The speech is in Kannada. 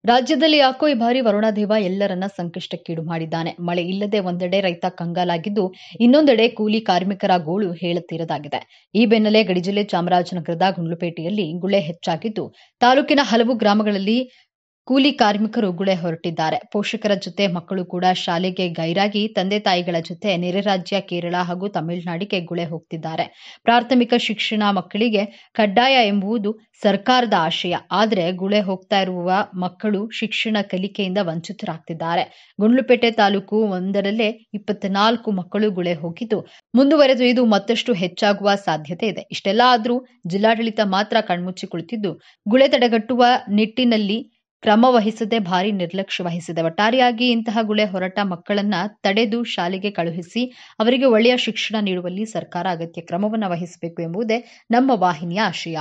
ರಾಜ್ಯದಲ್ಲಿ ಯಾಕೋ ಈ ಬಾರಿ ವರುಣದೇವ ಎಲ್ಲರನ್ನ ಸಂಕಷ್ಟಕ್ಕೀಡು ಮಾಡಿದ್ದಾನೆ. ಮಳೆ ಇಲ್ಲದೆ ಒಂದೆಡೆ ರೈತ ಕಂಗಾಲಾಗಿದ್ದು, ಇನ್ನೊಂದೆಡೆ ಕೂಲಿ ಕಾರ್ಮಿಕರ ಗೋಳು ಹೇಳುತ್ತೀರದಾಗಿದೆ. ಈ ಬೆನ್ನಲ್ಲೇ ಗಡಿ ಜಿಲ್ಲೆ ಚಾಮರಾಜನಗರದ ಗುಂಡ್ಲುಪೇಟೆಯಲ್ಲಿ ಗುಳೆ ಹೆಚ್ಚಾಗಿದ್ದು, ತಾಲೂಕಿನ ಹಲವು ಗ್ರಾಮಗಳಲ್ಲಿ ಕೂಲಿ ಕಾರ್ಮಿಕರು ಗುಳೆ ಹೊರಟಿದ್ದಾರೆ. ಪೋಷಕರ ಜೊತೆ ಮಕ್ಕಳು ಕೂಡ ಶಾಲೆಗೆ ಗೈರಾಗಿ ತಂದೆ ತಾಯಿಗಳ ಜೊತೆ ನೆರೆ ರಾಜ್ಯ ಕೇರಳ ಹಾಗೂ ತಮಿಳುನಾಡಿಗೆ ಗುಳೆ ಹೋಗ್ತಿದ್ದಾರೆ. ಪ್ರಾಥಮಿಕ ಶಿಕ್ಷಣ ಮಕ್ಕಳಿಗೆ ಕಡ್ಡಾಯ ಎಂಬುದು ಸರ್ಕಾರದ ಆಶಯ. ಆದರೆ ಗುಳೆ ಹೋಗ್ತಾ ಇರುವ ಮಕ್ಕಳು ಶಿಕ್ಷಣ ಕಲಿಕೆಯಿಂದ ವಂಚಿತರಾಗ್ತಿದ್ದಾರೆ. ಗುಂಡ್ಲುಪೇಟೆ ತಾಲೂಕು ಒಂದರಲ್ಲೇ 24 ಮಕ್ಕಳು ಗುಳೆ ಹೋಗಿದ್ದು, ಮುಂದುವರೆದು ಇದು ಮತ್ತಷ್ಟು ಹೆಚ್ಚಾಗುವ ಸಾಧ್ಯತೆ ಇದೆ. ಇಷ್ಟೆಲ್ಲ ಆದರೂ ಜಿಲ್ಲಾಡಳಿತ ಮಾತ್ರ ಕಣ್ಮುಚ್ಚಿ ಕುಳಿತಿದ್ದು, ಗುಳೆ ತಡೆಗಟ್ಟುವ ನಿಟ್ಟಿನಲ್ಲಿ ಕ್ರಮ ವಹಿಸದೆ ಭಾರಿ ನಿರ್ಲಕ್ಷ್ಯ ವಹಿಸಿದೆ. ಒಟ್ಟಾರೆಯಾಗಿ ಇಂತಹ ಗುಳೆ ಹೊರಟ ಮಕ್ಕಳನ್ನ ತಡೆದು ಶಾಲೆಗೆ ಕಳುಹಿಸಿ ಅವರಿಗೆ ಒಳ್ಳೆಯ ಶಿಕ್ಷಣ ನೀಡುವಲ್ಲಿ ಸರ್ಕಾರ ಅಗತ್ಯ ಕ್ರಮವನ್ನು ವಹಿಸಬೇಕು ಎಂಬುದೇ ನಮ್ಮ ವಾಹಿನಿಯ ಆಶಯ.